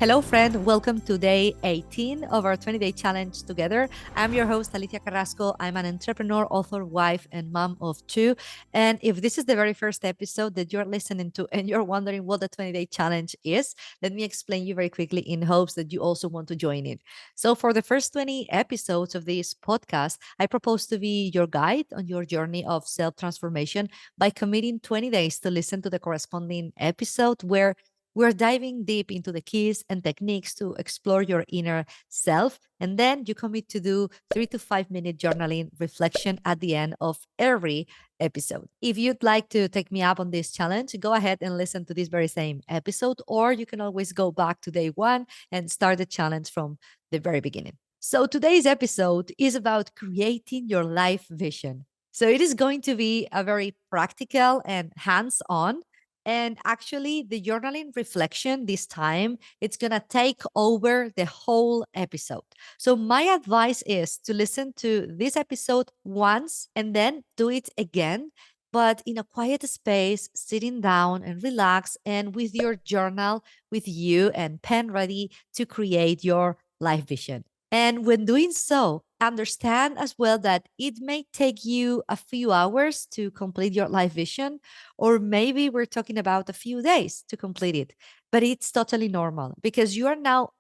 Hello, friend. Welcome to day 18 of our 20-day challenge together. I'm your host, Alicia Carrasco. I'm an entrepreneur, author, wife, and mom of two. And if this is the very first episode that you're listening to and you're wondering what the 20-day challenge is, let me explain you very quickly in hopes that you also want to join it. So for the first 20 episodes of this podcast, I propose to be your guide on your journey of self-transformation by committing 20 days to listen to the corresponding episode where we're diving deep into the keys and techniques to explore your inner self. And then you commit to do 3 to 5 minute journaling reflection at the end of every episode. If you'd like to take me up on this challenge, go ahead and listen to this very same episode, or you can always go back to day one and start the challenge from the very beginning. So today's episode is about creating your life vision. So it is going to be a very practical and hands on, and actually, the journaling reflection this time, it's going to take over the whole episode. So my advice is to listen to this episode once and then do it again, but in a quiet space, sitting down and relax and with your journal with you and pen ready to create your life vision. And when doing so, understand as well that it may take you a few hours to complete your life vision, or maybe we're talking about a few days to complete it. But it's totally normal because you are now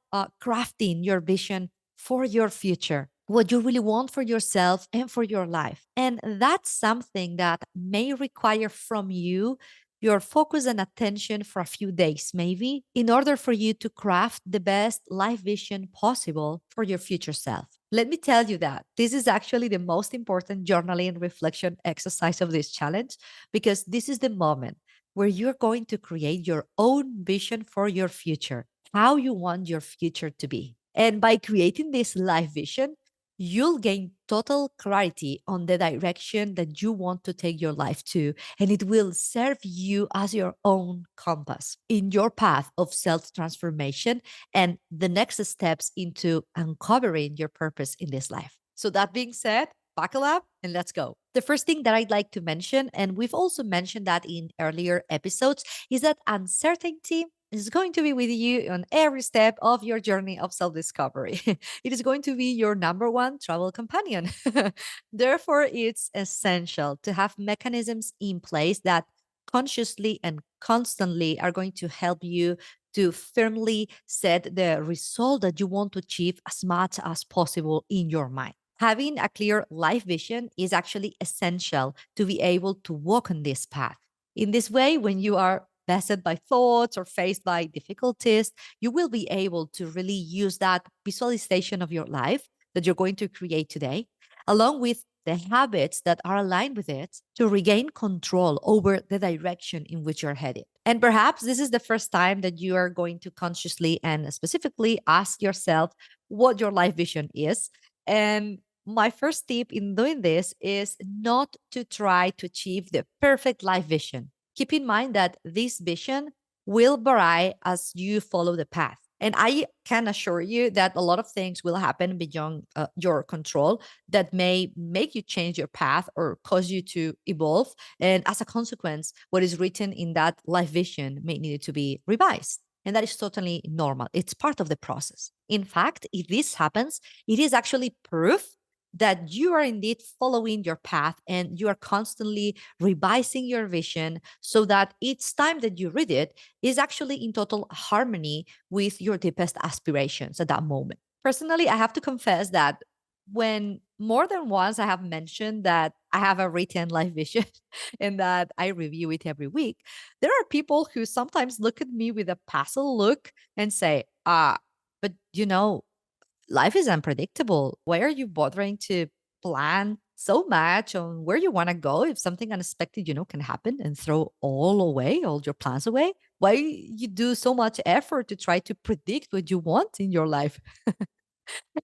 crafting your vision for your future, what you really want for yourself and for your life. And that's something that may require from you your focus and attention for a few days, maybe, in order for you to craft the best life vision possible for your future self. Let me tell you that this is actually the most important journaling reflection exercise of this challenge, because this is the moment where you're going to create your own vision for your future, how you want your future to be. And by creating this life vision, you'll gain total clarity on the direction that you want to take your life to, and it will serve you as your own compass in your path of self transformation and the next steps into uncovering your purpose in this life. So, that being said, buckle up and let's go. The first thing that I'd like to mention, and we've also mentioned that in earlier episodes, is that uncertainty is going to be with you on every step of your journey of self discovery. It is going to be your number one travel companion. Therefore, it's essential to have mechanisms in place that consciously and constantly are going to help you to firmly set the result that you want to achieve as much as possible in your mind. Having a clear life vision is actually essential to be able to walk on this path. In this way, when you are beset by thoughts or faced by difficulties, you will be able to really use that visualization of your life that you're going to create today, along with the habits that are aligned with it, to regain control over the direction in which you're headed. And perhaps this is the first time that you are going to consciously and specifically ask yourself what your life vision is. And my first tip in doing this is not to try to achieve the perfect life vision. Keep in mind that this vision will vary as you follow the path. And I can assure you that a lot of things will happen beyond your control that may make you change your path or cause you to evolve. And as a consequence, what is written in that life vision may need to be revised. And that is totally normal. It's part of the process. In fact, if this happens, it is actually proof that you are indeed following your path and you are constantly revising your vision so that each time that you read it is actually in total harmony with your deepest aspirations at that moment. Personally, I have to confess that when more than once I have mentioned that I have a written life vision and that I review it every week, there are people who sometimes look at me with a puzzled look and say, but life is unpredictable. Why are you bothering to plan so much on where you want to go if something unexpected, can happen and throw all your plans away? Why you do so much effort to try to predict what you want in your life?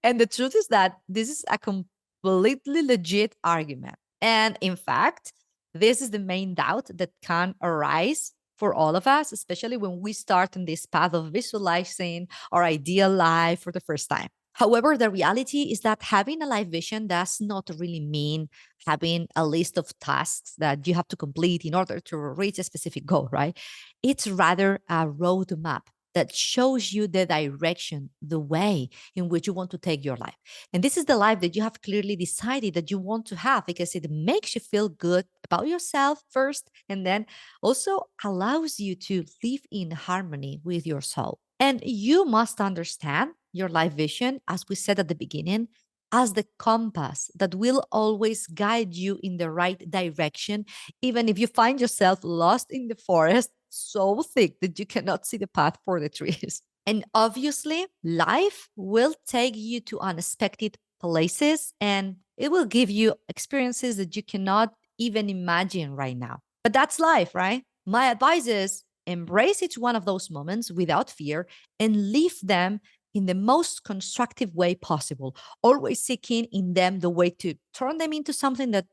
And the truth is that this is a completely legit argument. And in fact, this is the main doubt that can arise for all of us, especially when we start on this path of visualizing our ideal life for the first time. However, the reality is that having a life vision does not really mean having a list of tasks that you have to complete in order to reach a specific goal, right? It's rather a roadmap that shows you the direction, the way in which you want to take your life. And this is the life that you have clearly decided that you want to have because it makes you feel good about yourself first, and then also allows you to live in harmony with your soul. And you must understand your life vision, as we said at the beginning, as the compass that will always guide you in the right direction, even if you find yourself lost in the forest so thick that you cannot see the path for the trees. And obviously, life will take you to unexpected places and it will give you experiences that you cannot even imagine right now. But that's life, right? My advice is embrace each one of those moments without fear and live them in the most constructive way possible, always seeking in them the way to turn them into something that,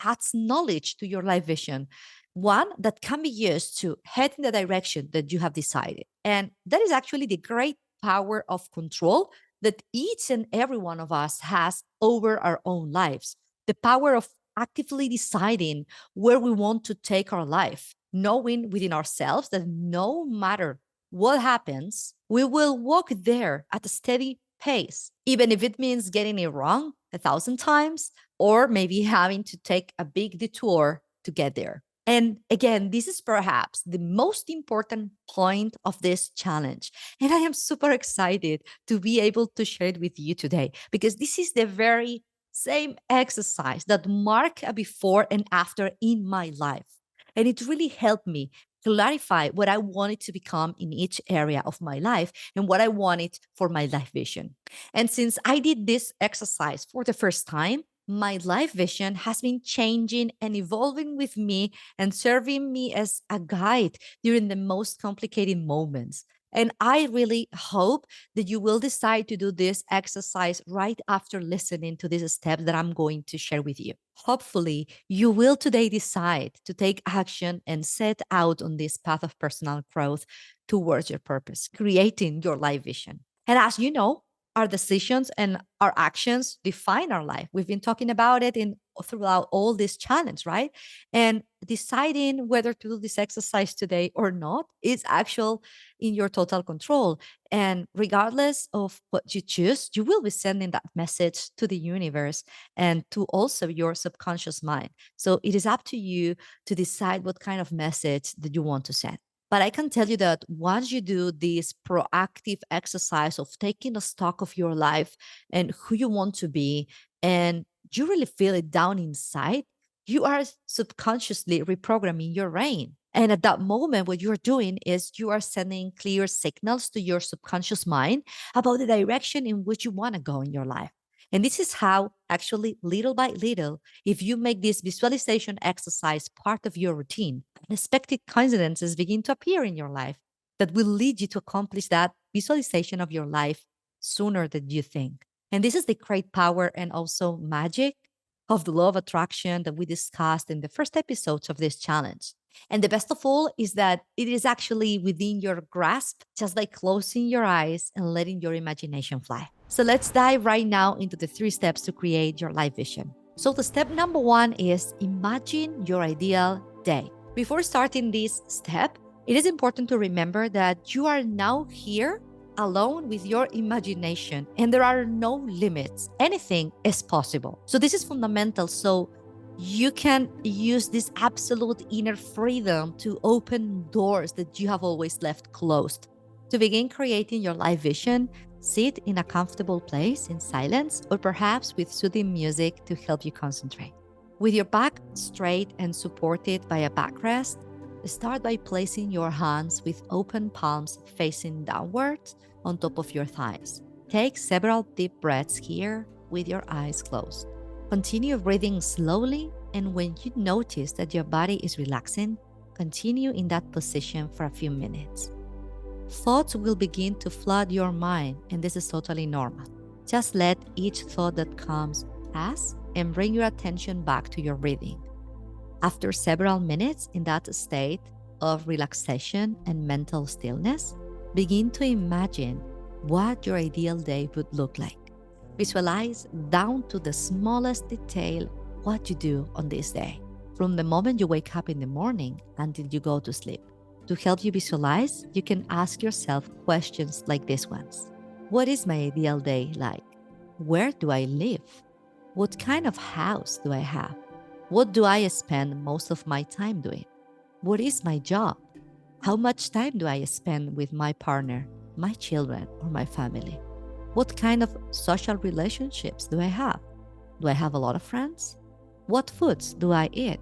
adds knowledge to your life vision, one that can be used to head in the direction that you have decided. And that is actually the great power of control that each and every one of us has over our own lives. The power of actively deciding where we want to take our life, knowing within ourselves that no matter what happens, we will walk there at a steady pace, even if it means getting it wrong 1,000 times or maybe having to take a big detour to get there. And again, this is perhaps the most important point of this challenge. And I am super excited to be able to share it with you today because this is the very same exercise that marked a before and after in my life. And it really helped me clarify what I wanted to become in each area of my life and what I wanted for my life vision. And since I did this exercise for the first time, my life vision has been changing and evolving with me and serving me as a guide during the most complicated moments. And I really hope that you will decide to do this exercise right after listening to these steps that I'm going to share with you. Hopefully, you will today decide to take action and set out on this path of personal growth towards your purpose, creating your life vision. And as you know, our decisions and our actions define our life. We've been talking about it in throughout all this challenge, right? And deciding whether to do this exercise today or not is actual in your total control. And regardless of what you choose, you will be sending that message to the universe and to also your subconscious mind. So it is up to you to decide what kind of message that you want to send. But I can tell you that once you do this proactive exercise of taking a stock of your life and who you want to be, and you really feel it down inside, you are subconsciously reprogramming your brain. And at that moment, what you're doing is you are sending clear signals to your subconscious mind about the direction in which you want to go in your life. And this is how, actually, little by little, if you make this visualization exercise part of your routine, unexpected coincidences begin to appear in your life that will lead you to accomplish that visualization of your life sooner than you think. And this is the great power and also magic of the law of attraction that we discussed in the first episodes of this challenge. And the best of all is that it is actually within your grasp, just by closing your eyes and letting your imagination fly. So let's dive right now into the 3 steps to create your life vision. So the step number 1 is imagine your ideal day. Before starting this step, it is important to remember that you are now here alone with your imagination and there are no limits. Anything is possible. So this is fundamental. So you can use this absolute inner freedom to open doors that you have always left closed. To begin creating your life vision, sit in a comfortable place in silence or perhaps with soothing music to help you concentrate. With your back straight and supported by a backrest, start by placing your hands with open palms facing downwards on top of your thighs. Take several deep breaths here with your eyes closed. Continue breathing slowly, and when you notice that your body is relaxing, continue in that position for a few minutes. Thoughts will begin to flood your mind, and this is totally normal. Just let each thought that comes pass and bring your attention back to your breathing. After several minutes in that state of relaxation and mental stillness, begin to imagine what your ideal day would look like. Visualize down to the smallest detail what you do on this day, from the moment you wake up in the morning until you go to sleep. To help you visualize, you can ask yourself questions like these ones. What is my ideal day like? Where do I live? What kind of house do I have? What do I spend most of my time doing? What is my job? How much time do I spend with my partner, my children, or my family? What kind of social relationships do I have? Do I have a lot of friends? What foods do I eat?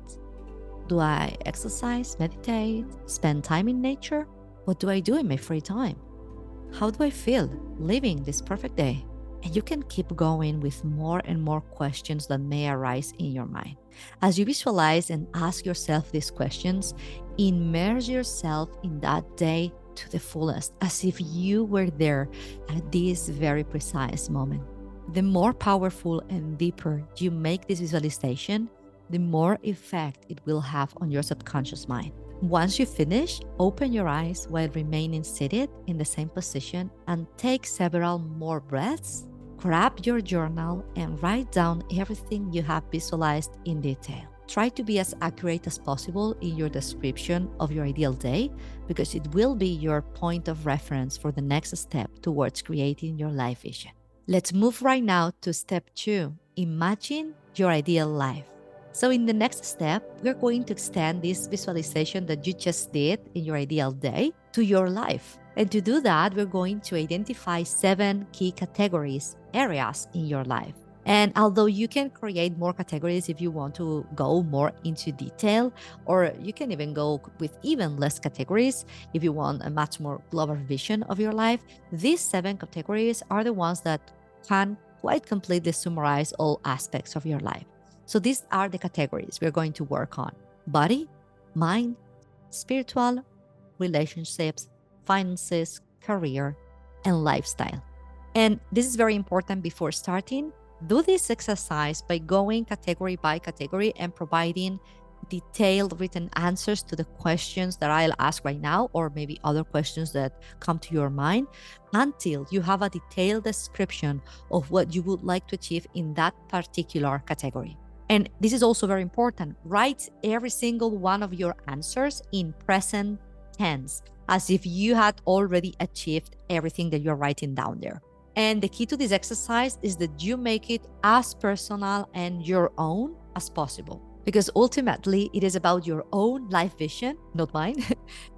Do I exercise, meditate, spend time in nature? What do I do in my free time? How do I feel living this perfect day? And you can keep going with more and more questions that may arise in your mind. As you visualize and ask yourself these questions, immerse yourself in that day to the fullest, as if you were there at this very precise moment. The more powerful and deeper you make this visualization, the more effect it will have on your subconscious mind. Once you finish, open your eyes while remaining seated in the same position and take several more breaths. Grab your journal and write down everything you have visualized in detail. Try to be as accurate as possible in your description of your ideal day, because it will be your point of reference for the next step towards creating your life vision. Let's move right now to step 2. Imagine your ideal life. So in the next step, we're going to extend this visualization that you just did in your ideal day to your life. And to do that, we're going to identify 7 key categories, areas in your life. And although you can create more categories if you want to go more into detail, or you can even go with even less categories if you want a much more global vision of your life, these 7 categories are the ones that can quite completely summarize all aspects of your life. So these are the categories we're going to work on: body, mind, spiritual, relationships, finances, career, and lifestyle. And this is very important before starting. Do this exercise by going category by category and providing detailed written answers to the questions that I'll ask right now, or maybe other questions that come to your mind, until you have a detailed description of what you would like to achieve in that particular category. And this is also very important. Write every single one of your answers in present tense, as if you had already achieved everything that you're writing down there. And the key to this exercise is that you make it as personal and your own as possible, because ultimately it is about your own life vision, not mine,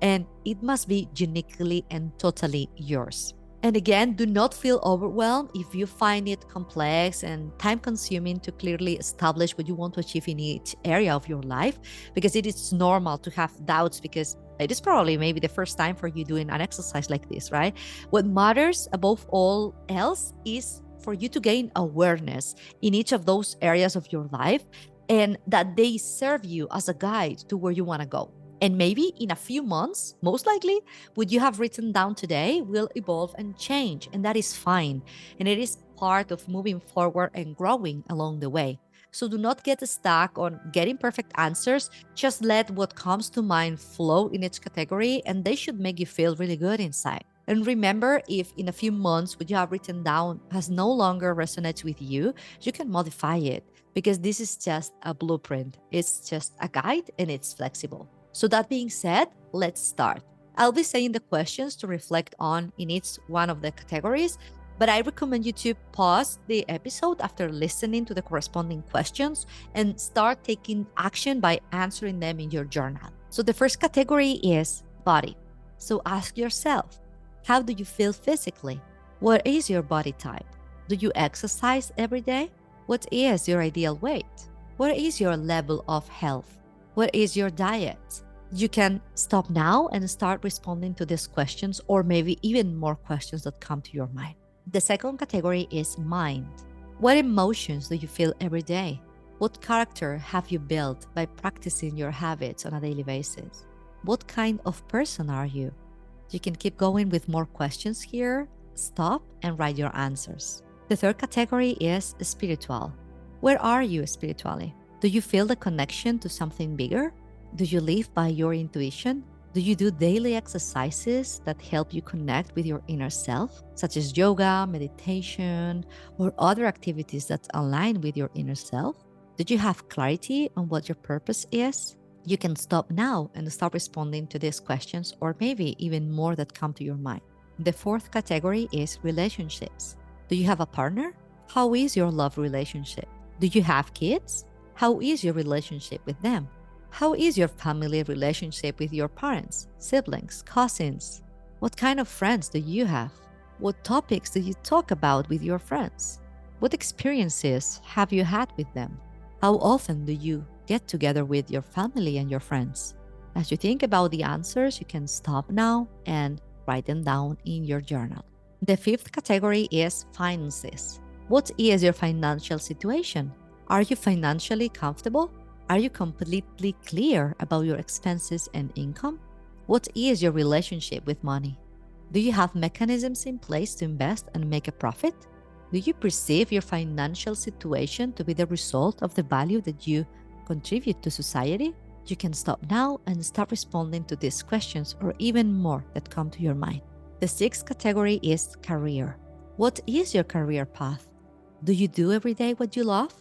and it must be uniquely and totally yours. And again, do not feel overwhelmed if you find it complex and time consuming to clearly establish what you want to achieve in each area of your life, because it is normal to have doubts, because it is probably maybe the first time for you doing an exercise like this, right? What matters above all else is for you to gain awareness in each of those areas of your life, and that they serve you as a guide to where you want to go. And maybe in a few months, most likely, what you have written down today will evolve and change, and that is fine. And it is part of moving forward and growing along the way. So do not get stuck on getting perfect answers. Just let what comes to mind flow in each category, and they should make you feel really good inside. And remember, if in a few months what you have written down has no longer resonates with you, you can modify it, because this is just a blueprint. It's just a guide, and it's flexible. So that being said, let's start. I'll be saying the questions to reflect on in each one of the categories, but I recommend you to pause the episode after listening to the corresponding questions and start taking action by answering them in your journal. So the first category is body. So ask yourself, how do you feel physically? What is your body type? Do you exercise every day? What is your ideal weight? What is your level of health? What is your diet? You can stop now and start responding to these questions, or maybe even more questions that come to your mind. The second category is mind. What emotions do you feel every day? What character have you built by practicing your habits on a daily basis? What kind of person are you? You can keep going with more questions here. Stop and write your answers. The third category is spiritual. Where are you spiritually? Do you feel the connection to something bigger? Do you live by your intuition? Do you do daily exercises that help you connect with your inner self, such as yoga, meditation, or other activities that align with your inner self? Do you have clarity on what your purpose is? You can stop now and start responding to these questions, or maybe even more that come to your mind. The fourth category is relationships. Do you have a partner? How is your love relationship? Do you have kids? How is your relationship with them? How is your family relationship with your parents, siblings, cousins? What kind of friends do you have? What topics do you talk about with your friends? What experiences have you had with them? How often do you get together with your family and your friends? As you think about the answers, you can stop now and write them down in your journal. The fifth category is finances. What is your financial situation? Are you financially comfortable? Are you completely clear about your expenses and income? What is your relationship with money? Do you have mechanisms in place to invest and make a profit? Do you perceive your financial situation to be the result of the value that you contribute to society? You can stop now and start responding to these questions or even more that come to your mind. The sixth category is career. What is your career path? Do you do every day what you love?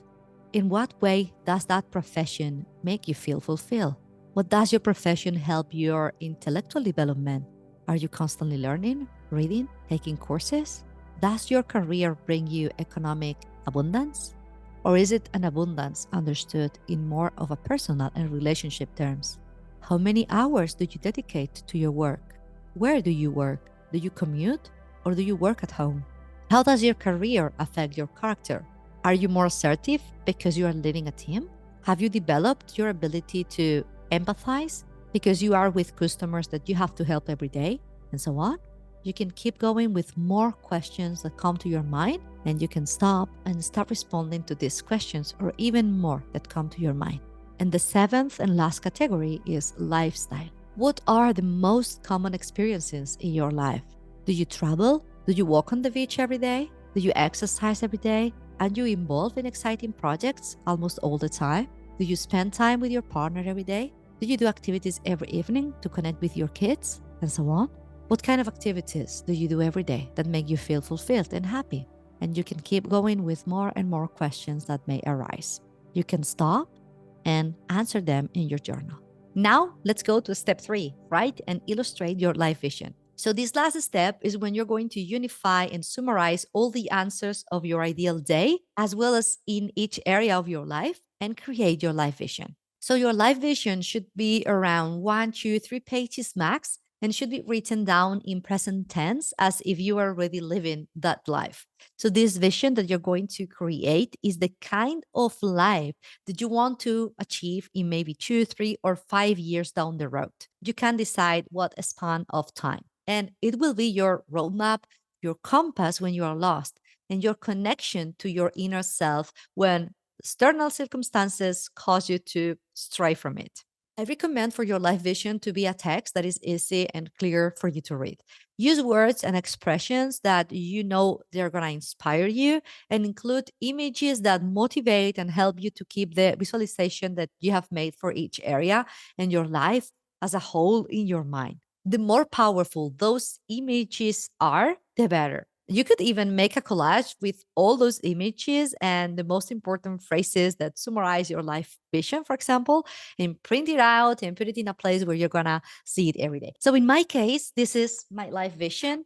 In what way does that profession make you feel fulfilled? What does your profession help your intellectual development? Are you constantly learning, reading, taking courses? Does your career bring you economic abundance? Or is it an abundance understood in more of a personal and relationship terms? How many hours do you dedicate to your work? Where do you work? Do you commute or do you work at home? How does your career affect your character? Are you more assertive because you are leading a team? Have you developed your ability to empathize because you are with customers that you have to help every day, and so on? You can keep going with more questions that come to your mind, and you can stop and start responding to these questions or even more that come to your mind. And the seventh and last category is lifestyle. What are the most common experiences in your life? Do you travel? Do you walk on the beach every day? Do you exercise every day? Are you involved in exciting projects almost all the time? Do you spend time with your partner every day? Do you do activities every evening to connect with your kids and so on? What kind of activities do you do every day that make you feel fulfilled and happy? And you can keep going with more and more questions that may arise. You can stop and answer them in your journal. Now, let's go to step 3. Write and illustrate your life vision. So, this last step is when you're going to unify and summarize all the answers of your ideal day, as well as in each area of your life, and create your life vision. So, your life vision should be around 1, 2, 3 pages max and should be written down in present tense as if you are already living that life. So, this vision that you're going to create is the kind of life that you want to achieve in maybe 2, 3, or 5 years down the road. You can decide what span of time. And it will be your roadmap, your compass when you are lost, and your connection to your inner self when external circumstances cause you to stray from it. I recommend for your life vision to be a text that is easy and clear for you to read. Use words and expressions that you know they're going to inspire you, and include images that motivate and help you to keep the visualization that you have made for each area and your life as a whole in your mind. The more powerful those images are, the better. You could even make a collage with all those images and the most important phrases that summarize your life vision, for example, and print it out and put it in a place where you're gonna see it every day. So in my case, this is my life vision.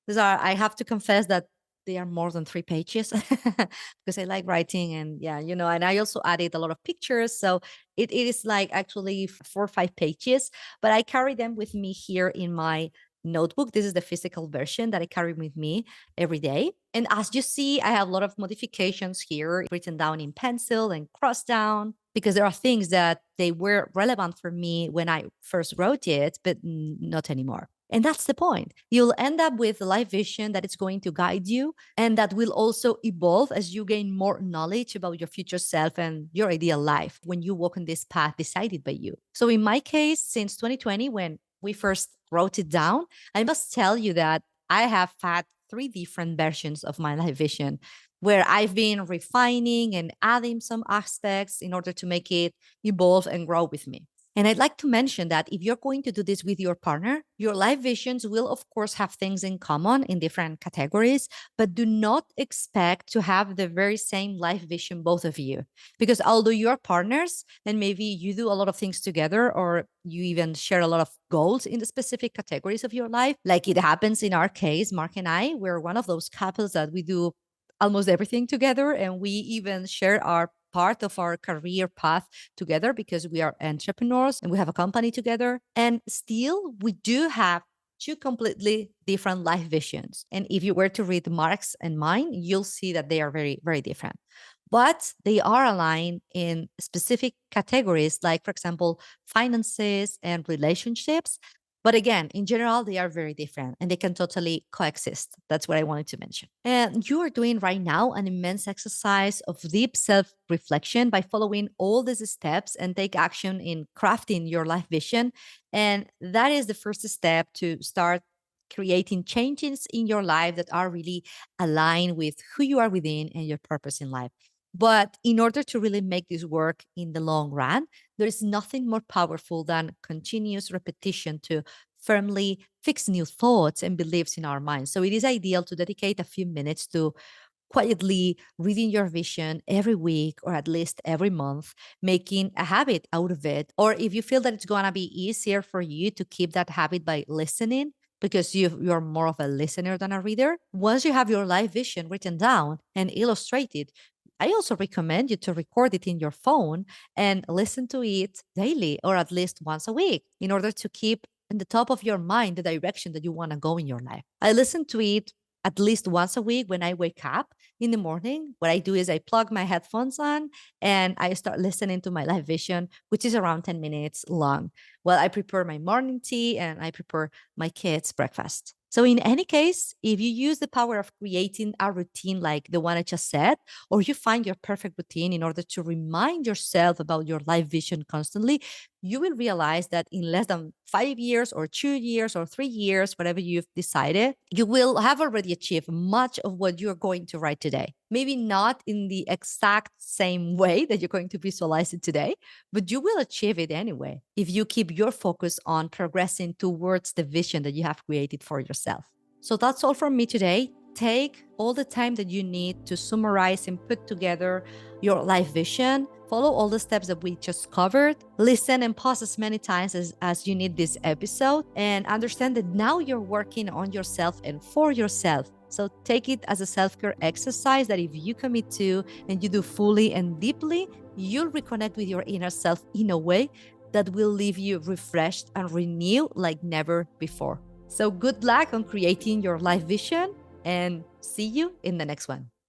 These are, I have to confess that they are more than 3 pages because I like writing, and yeah, and I also added a lot of pictures. So it is like actually 4 or 5 pages, but I carry them with me here in my notebook. This is the physical version that I carry with me every day. And as you see, I have a lot of modifications here written down in pencil and crossed down because there are things that they were relevant for me when I first wrote it, but not anymore. And that's the point. You'll end up with a life vision that is going to guide you and that will also evolve as you gain more knowledge about your future self and your ideal life when you walk on this path decided by you. So, in my case, since 2020, when we first wrote it down, I must tell you that I have had 3 different versions of my life vision where I've been refining and adding some aspects in order to make it evolve and grow with me. And I'd like to mention that if you're going to do this with your partner, your life visions will, of course, have things in common in different categories, but do not expect to have the very same life vision, both of you. Because although you're partners and maybe you do a lot of things together, or you even share a lot of goals in the specific categories of your life, like it happens in our case, Mark and I, we're one of those couples that we do almost everything together, and we even share our part of our career path together because we are entrepreneurs and we have a company together. And still, we do have two completely different life visions. And if you were to read Mark's and mine, you'll see that they are very, very different. But they are aligned in specific categories, like, for example, finances and relationships. But again, in general, they are very different and they can totally coexist. That's what I wanted to mention. And you are doing right now an immense exercise of deep self reflection by following all these steps and take action in crafting your life vision. And that is the first step to start creating changes in your life that are really aligned with who you are within and your purpose in life. But in order to really make this work in the long run, there is nothing more powerful than continuous repetition to firmly fix new thoughts and beliefs in our minds. So it is ideal to dedicate a few minutes to quietly reading your vision every week or at least every month, making a habit out of it. Or if you feel that it's going to be easier for you to keep that habit by listening, because you're more of a listener than a reader, once you have your life vision written down and illustrated, I also recommend you to record it in your phone and listen to it daily or at least once a week in order to keep in the top of your mind the direction that you want to go in your life. I listen to it at least once a week when I wake up in the morning. What I do is I plug my headphones on and I start listening to my live vision, which is around 10 minutes long. While I prepare my morning tea and I prepare my kids' breakfast. So, in any case, if you use the power of creating a routine like the one I just said, or you find your perfect routine in order to remind yourself about your life vision constantly, you will realize that in less than 5 years or 2 years or 3 years, whatever you've decided, you will have already achieved much of what you're going to write today. Maybe not in the exact same way that you're going to visualize it today, but you will achieve it anyway if you keep your focus on progressing towards the vision that you have created for yourself. So that's all from me today. Take all the time that you need to summarize and put together your life vision. Follow all the steps that we just covered. Listen and pause as many times as you need this episode, and understand that now you're working on yourself and for yourself. So take it as a self-care exercise that if you commit to and you do fully and deeply, you'll reconnect with your inner self in a way that will leave you refreshed and renewed like never before. So good luck on creating your life vision, and see you in the next one.